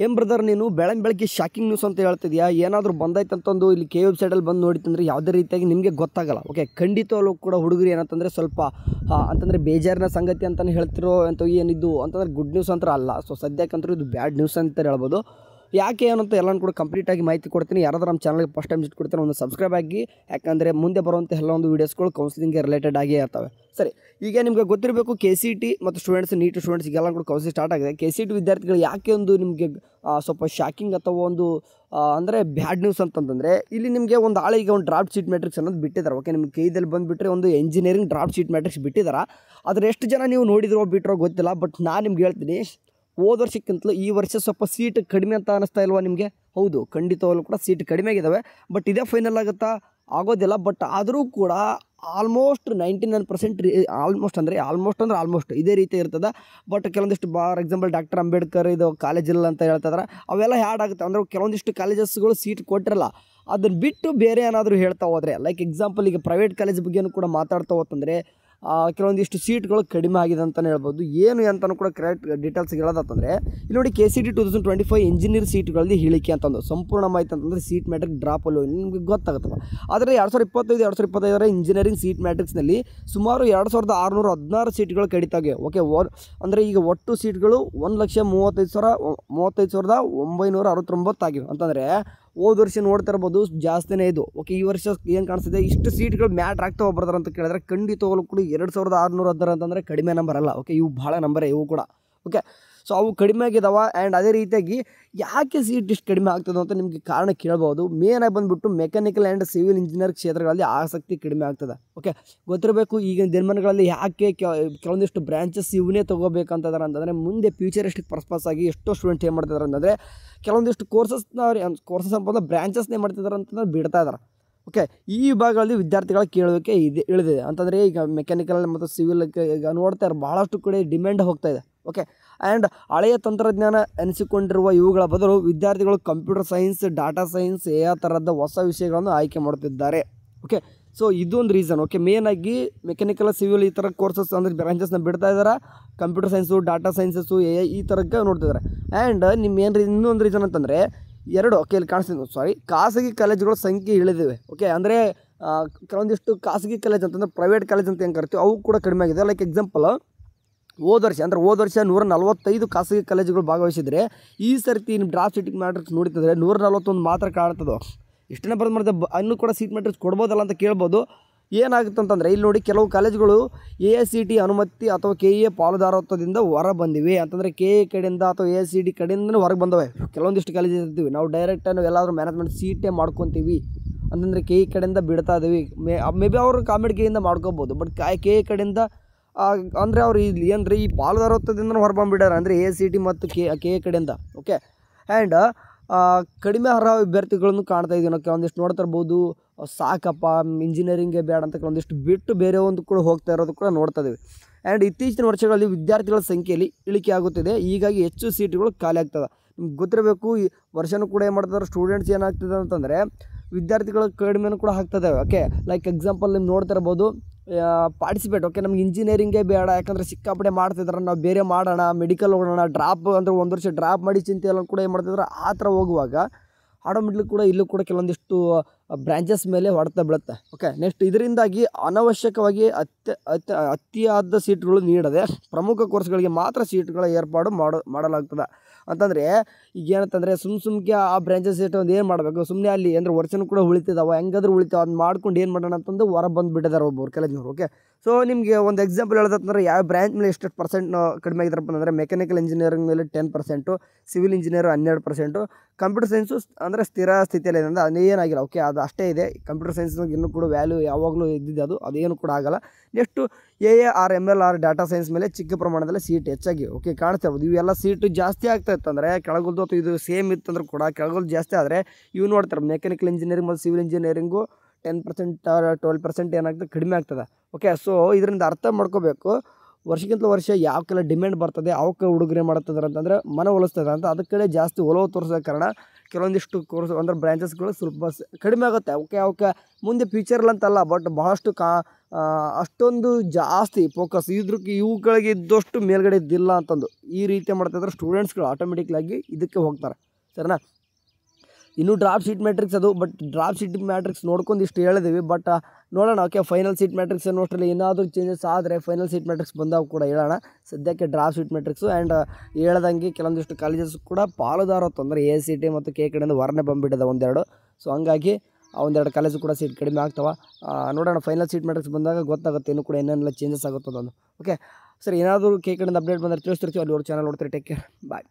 ಏನು ಬ್ರದರ್ ನೀನು ಬೆಳಗ್ಗೆ ಶಾಕಿಂಗ್ ನ್ಯೂಸ್ ಅಂತ ಹೇಳ್ತಿದ್ಯಾ? ಏನಾದರೂ ಬಂದಾಯ್ತಂತಂದು ಇಲ್ಲಿ ಕೆ ವೆಬ್ಸೈಟಲ್ಲಿ ಬಂದು ನೋಡಿತಂದ್ರೆ ಯಾವುದೇ ರೀತಿಯಾಗಿ ನಿಮಗೆ ಗೊತ್ತಾಗಲ್ಲ. ಓಕೆ, ಖಂಡಿತವಾಗ್ಲೂ ಕೂಡ ಹುಡುಗರು ಏನಂತಂದರೆ ಸ್ವಲ್ಪ ಅಂತಂದರೆ ಬೇಜಾರಿನ ಸಂಗತಿ ಅಂತಲೇ ಹೇಳ್ತಿರೋ ಅಂತ ಏನಿದ್ದು ಅಂತಂದರೆ ಗುಡ್ ನ್ಯೂಸ್ ಅಂತ ಅಲ್ಲ. ಸೊ ಸದ್ಯಕ್ಕಂತೂ ಇದು ಬ್ಯಾಡ್ ನ್ಯೂಸ್ ಅಂತ ಹೇಳ್ಬೋದು. ಯಾಕೆ ಏನಂತ ಎಲ್ಲನೂ ಕೂಡ ಕಂಪ್ಲೀಟಾಗಿ ಮಾಹಿತಿ ಕೊಡ್ತೀನಿ. ಯಾರಾದರೂ ನಮ್ಮ ಚಾನಲ್ಗೆ ಫಸ್ಟ್ ಟೈಮ್ ವಿಸಿಟ್ ಕೊಡ್ತೀನಿ, ಒಂದು ಸಬ್ಸ್ಕ್ರೈಬ್ ಆಗಿ. ಯಾಕಂದರೆ ಮುಂದೆ ಬರುವಂಥ ಎಲ್ಲ ಒಂದು ವೀಡಿಯೋಸ್ಗಳು ಕೌನ್ಸಿಲಿಂಗ್ಗೆ ರಿಲೇಟೆಡ್ ಆಗೇ ಇರ್ತವೆ. ಸರಿ, ಈಗ ನಿಮಗೆ ಗೊತ್ತಿರಬೇಕು KCT ಮತ್ತು ಸ್ಟೂಡೆಂಟ್ಸ್, ನೀಟ್ ಸ್ಟೂಡೆಂಟ್ಸ್ಗೆಲ್ಲ ಕೂಡ ಕೌನ್ಸಿಲಿಂಗ್ ಸ್ಟಾರ್ಟ್ ಆಗಿದೆ. KCT ವಿದ್ಯಾರ್ಥಿಗಳು ಯಾಕೆ ಒಂದು ನಿಮಗೆ ಸ್ವಲ್ಪ ಶಾಕಿಂಗ್ ಅಥವಾ ಒಂದು ಅಂದರೆ ಬ್ಯಾಡ್ ನ್ಯೂಸ್ ಅಂತಂದರೆ, ಇಲ್ಲಿ ನಿಮಗೆ ಒಂದು ಈಗ ಒಂದು ಡ್ರಾಫ್ಟ್ ಶೀಟ್ ಮ್ಯಾಟ್ರಿಕ್ಸ್ ಅನ್ನೋದು ಬಿಟ್ಟಿದ್ದಾರೆ. ಓಕೆ, ನಿಮಗೆ ಕೈದಲ್ಲಿ ಬಂದುಬಿಟ್ರೆ ಒಂದು ಎಂಜಿನಿಯರಿಂಗ್ ಡ್ರಾಫ್ಟ್ ಶೀಟ್ ಮ್ಯಾಟ್ರಿಕ್ಸ್ ಬಿಟ್ಟಿದ್ದಾರೆ. ಆದರೆ ಎಷ್ಟು ಜನ ನೀವು ನೋಡಿದ್ರೋ ಬಿಟ್ಟರೋ ಗೊತ್ತಿಲ್ಲ. ಬಟ್ ನಾನು ನಿಮ್ಗೆ ಹೇಳ್ತೀನಿ, ಹೋದ ವರ್ಷಕ್ಕಿಂತಲೂ ಈ ವರ್ಷ ಸ್ವಲ್ಪ ಸೀಟ್ ಕಡಿಮೆ ಅಂತ ಅನ್ನಿಸ್ತಾ ಇಲ್ವಾ ನಿಮಗೆ? ಹೌದು, ಖಂಡಿತವಾಗ್ಲೂ ಕೂಡ ಸೀಟ್ ಕಡಿಮೆ ಆಗಿದ್ದಾವೆ. ಬಟ್ ಇದೇ ಫೈನಲ್ ಆಗುತ್ತಾ? ಆಗೋದಿಲ್ಲ. ಬಟ್ ಆದರೂ ಕೂಡ ಆಲ್ಮೋಸ್ಟ್ 99% ಆಲ್ಮೋಸ್ಟ್ ಇದೇ ರೀತಿ ಇರ್ತದೆ. ಬಟ್ ಕೆಲವೊಂದಿಷ್ಟು ಫಾರ್ ಎಕ್ಸಾಂಪಲ್ ಡಾಕ್ಟರ್ ಅಂಬೇಡ್ಕರ್ ಇದು ಕಾಲೇಜ್ ಇಲ್ಲ ಅಂತ ಹೇಳ್ತಿದ್ರೆ ಅವೆಲ್ಲ ಹ್ಯಾಡ್ ಆಗುತ್ತೆ. ಅಂದರೆ ಕೆಲವೊಂದಿಷ್ಟು ಕಾಲೇಜಸ್ಗಳು ಸೀಟ್ ಕೊಟ್ಟಿರಲ್ಲ. ಅದನ್ನು ಬಿಟ್ಟು ಬೇರೆ ಏನಾದರೂ ಹೇಳ್ತಾ ಹೋದರೆ, ಲೈಕ್ ಎಕ್ಸಾಂಪಲ್ ಈಗ ಪ್ರೈವೇಟ್ ಕಾಲೇಜ್ ಬಗ್ಗೆನೂ ಕೂಡ ಮಾತಾಡ್ತಾ ಹೋತಂದರೆ ಕೆಲವೊಂದಿಷ್ಟು ಸೀಟ್ಗಳು ಕಡಿಮೆ ಆಗಿದೆ ಅಂತಲೇ ಹೇಳ್ಬೋದು. ಏನು ಅಂತಲೂ ಕೂಡ ಕರೆಕ್ಟ್ ಡೀಟೇಲ್ಸ್ ಹೇಳೋದಂತಂದರೆ, ಇಲ್ಲಿ ನೋಡಿ KCT 2025 ಇಂಜಿನಿಯರ್ ಸೀಟ್ಗಳಲ್ಲಿ ಇಳಿಕೆ ಅಂತಂದು ಸಂಪೂರ್ಣ ಮಾಹಿತಿ ಅಂತಂದರೆ ಸೀಟ್ ಮ್ಯಾಟ್ರಿಕ್ ಡ್ರಾಪ್ ಅಲ್ಲಿ ನಿಮಗೆ ಗೊತ್ತಾಗುತ್ತಲ್ಲ. ಆದರೆ 2025-2025 ಇಂಜಿನಿಯರಿಂಗ್ ಸೀಟ್ ಮ್ಯಾಟ್ರಿಕ್ಸ್ನಲ್ಲಿ ಸುಮಾರು 2616 ಸೀಟ್ಗಳು ಕಡಿತಾಗಿವೆ. ಓಕೆ, ಅಂದರೆ ಈಗ ಒಟ್ಟು ಸೀಟ್ಗಳು 1,35,969 ಆಗಿವೆ. ಅಂತಂದರೆ ಹೋದ ವರ್ಷ ನೋಡ್ತಾ ಇರ್ಬೋದು ಜಾಸ್ತಿನೇ ಇದು. ಓಕೆ, ಈ ವರ್ಷ ಏನು ಕಾಣಿಸ್ತಿದೆ, ಇಷ್ಟು ಸೀಟ್ಗಳು ಮ್ಯಾಟ್ರ್ ಆಗ್ತಾ ಹೋಗ್ಬರ್ತಾರೆ ಅಂತ ಕೇಳಿದ್ರೆ ಖಂಡಿತವಾಗ್ಲೂ ಕೂಡ 2616 ಅಂತಂದರೆ ಕಡಿಮೆ ನಂಬರ್ ಅಲ್ಲ. ಓಕೆ, ಇವು ಭಾಳ ನಂಬರೇ ಇವು ಕೂಡ. ಓಕೆ, ಸೊ ಅವು ಕಡಿಮೆ ಆಗಿದ್ದಾವೆ. ಆ್ಯಂಡ್ ಅದೇ ರೀತಿಯಾಗಿ ಯಾಕೆ ಸೀಟ್ ಇಷ್ಟು ಕಡಿಮೆ ಆಗ್ತದೆ ಅಂತ ನಿಮಗೆ ಕಾರಣ ಕೇಳ್ಬೋದು. ಮೇನಾಗಿ ಬಂದುಬಿಟ್ಟು ಮೆಕ್ಯಾನಿಕಲ್ ಆ್ಯಂಡ್ ಸಿವಿಲ್ ಇಂಜಿನಿಯರ್ ಕ್ಷೇತ್ರಗಳಲ್ಲಿ ಆಸಕ್ತಿ ಕಡಿಮೆ ಆಗ್ತದೆ. ಓಕೆ, ಗೊತ್ತಿರಬೇಕು ಈಗಿನ ದಿನಮಾನಗಳಲ್ಲಿ ಯಾಕೆ ಕೆಲವೊಂದಿಷ್ಟು ಬ್ರಾಂಚಸ್ ಇವನ್ನೇ ತೊಗೋಬೇಕಂತದಾರೆ ಅಂತಂದರೆ, ಮುಂದೆ ಫ್ಯೂಚರಿಸ್ಟಿಕ್ ಪರ್ಪಸ್ ಆಗಿ ಎಷ್ಟೋ ಸ್ಟೂಡೆಂಟ್ ಏನು ಮಾಡ್ತಿದ್ದಾರೆ ಅಂತಂದರೆ ಕೆಲವೊಂದಿಷ್ಟು ಕೋರ್ಸಸ್ ಅನ್ಬೋದು ಬ್ರಾಂಚಸ್ನೇ ಮಾಡ್ತಿದ್ದಾರೆ ಅಂತಂದ್ರೆ ಬಿಡ್ತಾ ಇದ್ದಾರೆ. ಓಕೆ, ಈ ವಿಭಾಗಗಳಲ್ಲಿ ವಿದ್ಯಾರ್ಥಿಗಳ ಕೇಳೋಕ್ಕೆ ಇಳಿದಿದೆ. ಅಂತಂದರೆ ಈಗ ಮೆಕ್ಯಾನಿಕಲ್ ಮತ್ತು ಸಿವಿಲ್ ಈಗ ನೋಡ್ತಾ ಇರೋ ಭಾಳಷ್ಟು ಕಡೆ ಡಿಮ್ಯಾಂಡ್ ಹೋಗ್ತಾ ಇದೆ. ಓಕೆ, ಆ್ಯಂಡ್ ಹಳೆಯ ತಂತ್ರಜ್ಞಾನ ಎನಿಸಿಕೊಂಡಿರುವ ಇವುಗಳ ಬದಲು ವಿದ್ಯಾರ್ಥಿಗಳು ಕಂಪ್ಯೂಟರ್ ಸೈನ್ಸ್, ಡಾಟಾ ಸೈನ್ಸ್ ಥರದ ಹೊಸ ವಿಷಯಗಳನ್ನು ಆಯ್ಕೆ ಮಾಡ್ತಿದ್ದಾರೆ. ಓಕೆ, ಸೊ ಇದೊಂದು ರೀಸನ್. ಓಕೆ, ಮೇನಾಗಿ ಮೆಕ್ಯಾನಿಕಲ್, ಸಿವಿಲ್ ಈ ಥರ ಕೋರ್ಸಸ್ ಅಂದರೆ ಬ್ರಾಂಚಸ್ನ ಬಿಡ್ತಾ ಇದ್ದಾರೆ. ಕಂಪ್ಯೂಟರ್ ಸೈನ್ಸು, ಡಾಟಾ ಸೈನ್ಸಸ್ಸು, ಈ ಥರಕ್ಕೆ ನೋಡ್ತಿದ್ದಾರೆ. ಆ್ಯಂಡ್ ಇನ್ನೊಂದು ರೀಸನ್ ಅಂತಂದರೆ ಓಕೆ ಇಲ್ಲಿ ಕಾಣಿಸ್ತೀನಿ ಖಾಸಗಿ ಕಾಲೇಜುಗಳ ಸಂಖ್ಯೆ ಇಳಿದಿವೆ. ಓಕೆ, ಅಂದರೆ ಕೆಲವೊಂದಿಷ್ಟು ಖಾಸಗಿ ಕಾಲೇಜ್ ಅಂತಂದರೆ ಪ್ರೈವೇಟ್ ಕಾಲೇಜ್ ಅಂತ ಏನು ಕರಿತೀವಿ, ಅವು ಕೂಡ ಕಡಿಮೆ ಆಗಿದೆ. ಲೈಕ್ ಎಕ್ಸಾಂಪಲ್ ಹೋದ ವರ್ಷ 145 ಖಾಸಗಿ ಕಾಲೇಜುಗಳು ಭಾಗವಹಿಸಿದರೆ, ಈ ಸರ್ತಿ ನಿಮ್ಮ ಡ್ರಾಫ್ಟ್ ಸೀಟಿಂಗ್ ಮ್ಯಾಟ್ರಿಕ್ಸ್ ನೋಡ್ತಿದ್ರೆ 141 ಮಾತ್ರ ಕಾಣ್ತದೆ. ಇಷ್ಟನ್ನೇ ಬರೋದು ಮಾಡಿದೆ, ಇನ್ನೂ ಕೂಡ ಸೀಟ್ ಮ್ಯಾಟ್ರಿಕ್ಸ್ ಕೊಡ್ಬೋದಲ್ಲ ಅಂತ ಕೇಳ್ಬೋದು. ಏನಾಗುತ್ತೆ ಅಂತಂದರೆ, ಇಲ್ಲಿ ನೋಡಿ ಕೆಲವು ಕಾಲೇಜುಗಳು AICT ಅನುಮತಿ ಅಥವಾ KEA ಪಾಲುದಾರತ್ವದಿಂದ ಹೊರ ಬಂದಿವೆ. ಅಂತಂದರೆ KE ಕಡೆಯಿಂದ ಅಥವಾ AICT ಕಡೆಯಿಂದ ಹೊರಗೆ ಬಂದವೆ. ಕೆಲವೊಂದಿಷ್ಟು ಕಾಲೇಜ್ ಇರ್ತೀವಿ ನಾವು ಡೈರೆಕ್ಟ್ ನಾವು ಎಲ್ಲಾದರೂ ಮ್ಯಾನೇಜ್ಮೆಂಟ್ ಸೀಟೇ ಮಾಡ್ಕೊತೀವಿ ಅಂತಂದರೆ KE ಕಡೆಯಿಂದ ಬಿಡ್ತಾ ಇದ್ದೀವಿ. ಮೇ ಬಿ ಅವರು ಕಾಮಿಡಿಕೆಯಿಂದ ಮಾಡ್ಕೋಬೋದು. ಬಟ್ KE ಕಡೆಯಿಂದ ಅಂದರೆ ಅವ್ರು ಇಲ್ಲಿ ಅಂದರೆ ಈ ಪಾಲುದಾರತ್ವದಿಂದ ಹೊರಬಂದ್ಬಿಟ್ಟಾರೆ. ಅಂದರೆ AICT ಮತ್ತು KE ಕಡೆಯಿಂದ. ಓಕೆ, ಆ್ಯಂಡ್ ಕಡಿಮೆ ಅರ್ಹ ವಿದ್ಯಾರ್ಥಿಗಳನ್ನು ಕಾಣ್ತಾ ಇದ್ದೀವಿ ನಾವು. ಕೆಲವೊಂದಿಷ್ಟು ನೋಡ್ತಾ ಇರ್ಬೋದು, ಸಾಕಪ್ಪ ಇಂಜಿನಿಯರಿಂಗೇ ಬೇಡ ಅಂತ ಕೆಲವೊಂದಿಷ್ಟು ಬಿಟ್ಟು ಬೇರೆ ಒಂದು ಕೂಡ ಹೋಗ್ತಾ ಇರೋದು ಕೂಡ ನೋಡ್ತಾ ಇದ್ದೀವಿ. ಆ್ಯಂಡ್ ಇತ್ತೀಚಿನ ವರ್ಷಗಳಲ್ಲಿ ವಿದ್ಯಾರ್ಥಿಗಳ ಸಂಖ್ಯೆಯಲ್ಲಿ ಇಳಿಕೆ ಆಗುತ್ತಿದೆ. ಹೀಗಾಗಿ ಹೆಚ್ಚು ಸೀಟುಗಳು ಖಾಲಿ ಆಗ್ತದೆ. ನಿಮ್ಗೆ ಗೊತ್ತಿರಬೇಕು, ಈ ವರ್ಷನೂ ಕೂಡ ಏನು ಮಾಡ್ತಾರೆ ಸ್ಟೂಡೆಂಟ್ಸ್ ಏನಾಗ್ತದೆ ಅಂತಂದರೆ ವಿದ್ಯಾರ್ಥಿಗಳ ಕಡಿಮೆನೂ ಕೂಡ ಆಗ್ತದೆ. ಓಕೆ, ಲೈಕ್ ಎಕ್ಸಾಂಪಲ್ ನೀವು ನೋಡ್ತಾ ಇರ್ಬೋದು ಪಾರ್ಟಿಸಿಪೇಟ್. ಓಕೆ, ನಮ್ಗೆ ಇಂಜಿನಿಯರಿಂಗೇ ಬೇಡ ಯಾಕಂದರೆ ಸಿಕ್ಕಾಪಡೆ ಮಾಡ್ತಿದ್ದಾರೆ, ನಾವು ಬೇರೆ ಮಾಡೋಣ, ಮೆಡಿಕಲ್ ಹೋಗೋಣ, ಡ್ರಾಪ್ ಅಂದರೆ ಒಂದು ವರ್ಷ ಡ್ರಾಪ್ ಮಾಡಿ ಚಿಂತೆ ಎಲ್ಲ ಕೂಡ ಏನು ಮಾಡ್ತಿದ್ದಾರೆ. ಆ ಥರ ಹೋಗುವಾಗ ಆಟೋಮೆಟಿಕ್ಲಿ ಕೂಡ ಇಲ್ಲೂ ಕೂಡ ಕೆಲವೊಂದಿಷ್ಟು ಬ್ರಾಂಚಸ್ ಮೇಲೆ ಹೊಡೆತ ಬೀಳುತ್ತೆ. ಓಕೆ, ನೆಕ್ಸ್ಟ್ ಇದರಿಂದಾಗಿ ಅನವಶ್ಯಕವಾಗಿ ಅತಿಯಾದ ಸೀಟ್ಗಳು ನೀಡದೆ ಪ್ರಮುಖ ಕೋರ್ಸ್ಗಳಿಗೆ ಮಾತ್ರ ಸೀಟ್ಗಳ ಏರ್ಪಾಡು ಮಾಡಲಾಗ್ತದೆ. ಅಂತಂದರೆ ಈಗ ಏನಂತಂದರೆ ಸುಮ್ಕೆ ಆ ಬ್ರಾಂಚಸ್ ಸೀಟ್ ಒಂದು ಏನು ಮಾಡಬೇಕು, ಸುಮ್ಮನೆ ಅಲ್ಲಿ ಅಂದರೆ ವರ್ಷನೂ ಕೂಡ ಉಳಿತಿದ್ದಾವೆ, ಹೆಂಗಾದ್ರೂ ಉಳಿತಾವೆ, ಅದನ್ನ ಮಾಡ್ಕೊಂಡು ಏನು ಮಾಡೋಣ ಅಂತಂದು ಹೊರ ಬಂದುಬಿಟ್ಟಿದ್ದಾರೆ ಒಬ್ಬರು ಕಾಲೇಜ್ನವರು. ಓಕೆ, ಸೊ ನಿಮಗೆ ಒಂದು ಎಕ್ಸಾಂಪಲ್ ಹೇಳೋದಂತಂದ್ರೆ ಯಾವ ಬ್ರಾಂಚ್ ಮೇಲೆ ಎಷ್ಟು ಪರ್ಸೆಂಟ್ ಕಡಿಮೆ ಆಗಿದ್ರಪ್ಪ ಅಂದರೆ ಮೆಕ್ಯಾನಿಕಲ್ ಇಂಜಿನಿಯರಿಂಗ್ ಮೇಲೆ 10%, ಸಿವಿಲ್ ಇಂಜಿನಿಯರ್ 12%, ಕಂಪ್ಯೂಟರ್ ಸೈನ್ಸು ಅಂದರೆ ಸ್ಥಿರ ಸ್ಥಿತಿಯಲ್ಲಿ ಏನಂದರೆ ಅದೇನಾಗಿಲ್ಲ. ಓಕೆ, ಅದು ಅಷ್ಟೇ ಇದೆ. ಕಂಪ್ಯೂಟರ್ ಸೈನ್ಸ್ನಾಗ ಇನ್ನೂ ಕೂಡ ವ್ಯಾಲ್ಯೂ ಯಾವಾಗಲೂ ಇದ್ದಿದೆ, ಅದೇನು ಕೂಡ ಆಗಲ್ಲ. Next AAR MLR data science ಮೇಲೆ ಚಿಕ್ಕ ಪ್ರಮಾಣದಲ್ಲಿ ಸೀಟ್ ಹೆಚ್ಚಾಗಿ ಓಕೆ ಕಾಣ್ತಾ ಇರ್ಬೋದು. ಇವೆಲ್ಲ ಸೀಟು ಜಾಸ್ತಿ ಆಗ್ತಾ ಇತ್ತಂದರೆ ಕೆಳಗಲ್ದು ಅಥವಾ ಇದು ಸೇಮ್ ಇತ್ತಂದ್ರೆ ಕೂಡ ಕೆಳಗಲ್ದು ಜಾಸ್ತಿ ಆದರೆ ಇವು ನೋಡ್ತಾರೆ ಮೆಕ್ಯಾನಿಕಲ್ ಇಂಜಿನಿಯರಿಂಗ್ ಮತ್ತು ಸಿವಿಲ್ ಇಂಜಿನಿಯರಿಂಗು 10% 12% ಏನಾಗ್ತದೆ ಕಡಿಮೆ ಆಗ್ತದೆ. ಓಕೆ, ಸೊ ಇದರಿಂದ ಅರ್ಥ ಮಾಡ್ಕೋಬೇಕು, ವರ್ಷಕ್ಕಿಂತ ವರ್ಷ ಯಾವಕ್ಕೆಲ್ಲ ಡಿಮ್ಯಾಂಡ್ ಬರ್ತದೆ ಅವಕ್ಕೆ ಹುಡುಗರು ಏನು ಮಾಡ್ತಿದ್ದಾರೆ ಅಂತಂದರೆ ಒಲಿಸ್ತದೆ ಅಂತ ಅದಕ್ಕೆ ಕಡೆ ಜಾಸ್ತಿ ಒಲವು ತೋರಿಸೋ ಕಾರಣ ಕೆಲವೊಂದಿಷ್ಟು ಕೋರ್ಸ್ ಅಂದರೆ ಬ್ರ್ಯಾಂಚಸ್ಗಳು ಸ್ವಲ್ಪ ಕಡಿಮೆ ಆಗುತ್ತೆ ಅವಕ್ಕೆ ಮುಂದೆ ಫ್ಯೂಚರ್ಲಂತಲ್ಲ ಬಟ್ ಬಹಳಷ್ಟು ಅಷ್ಟೊಂದು ಜಾಸ್ತಿ ಫೋಕಸ್ ಇವುಗಳಿಗೆ ಇದ್ದಷ್ಟು ಮೇಲ್ಗಡೆ ಇದ್ದಿಲ್ಲ ಅಂತಂದು ಈ ರೀತಿ ಮಾಡ್ತಾಯಿದ್ರೆ ಸ್ಟೂಡೆಂಟ್ಸ್ಗಳು ಆಟೋಮೆಟಿಕ್ಲಾಗಿ ಇದಕ್ಕೆ ಹೋಗ್ತಾರೆ ಸರಿನಾ. ಇನ್ನೂ ಡ್ರಾಪ್ ಶೀಟ್ ಮ್ಯಾಟ್ರಿಕ್ಸ್ ಅದು ಬಟ್ ಡ್ರಾಪ್ ಶೀಟ್ ಮ್ಯಾಟ್ರಿಕ್ಸ್ ನೋಡ್ಕೊಂಡು ಇಷ್ಟು ಹೇಳಿದ್ದೀವಿ ಬಟ್ ನೋಡೋಣ ಓಕೆ ಫೈನಲ್ ಸೀಟ್ ಮ್ಯಾಟ್ರಿಕ್ಸ್ ಅನ್ನೋಷ್ಟರಲ್ಲಿ ಏನಾದರೂ ಚೇಂಜಸ್ ಆದರೆ ಫೈನಲ್ ಸೀಟ್ ಮ್ಯಾಟ್ರಿಕ್ಸ್ ಬಂದಾಗ ಕೂಡ ಹೇಳೋಣ. ಸದ್ಯಕ್ಕೆ ಡ್ರಾಪ್ ಶೀಟ್ ಮ್ಯಾಟ್ರಿಕ್ಸು ಆ್ಯಂಡ್ ಹೇಳ್ದಂಗೆ ಕೆಲವೊಂದಿಷ್ಟು ಕಾಲೇಜಸ್ ಕೂಡ ಪಾಲುದಾರ ತೊಂದರೆ ACT ಮತ್ತು ಕೆ ಕಡೆಯಿಂದ ವಾರನೆ ಬಂದುಬಿಟ್ಟಿದೆ ಒಂದೆರಡು. ಸೊ ಹಂಗಾಗಿ ಆ ಒಂದೆರಡು ಕಾಲೇಜು ಕೂಡ ಸೀಟ್ ಕಡಿಮೆ ಆಗ್ತವೆ. ನೋಡೋಣ ಫೈನಲ್ ಸೀಟ್ ಮ್ಯಾಟ್ರಿಕ್ಸ್ ಬಂದಾಗ ಗೊತ್ತಾಗುತ್ತೆ ಇನ್ನೂ ಕೂಡ ಏನೇನೆಲ್ಲ ಚೇಂಜಸ್ ಆಗುತ್ತದನ್ನು. ಓಕೆ ಸರ್, ಏನಾದರೂ ಕೆ ಕಡೆಯಿಂದ ಅಪ್ಡೇಟ್ ಬಂದರೆ ತಿಳಿಸ್ತಿರ್ತೀವಿ. ಅಲ್ಲಿವರೆಗೂ ಚಾನಲ್ ನೋಡ್ತೀರಿ. ಟೇಕ್ ಕೇರ್, ಬಾಯ್.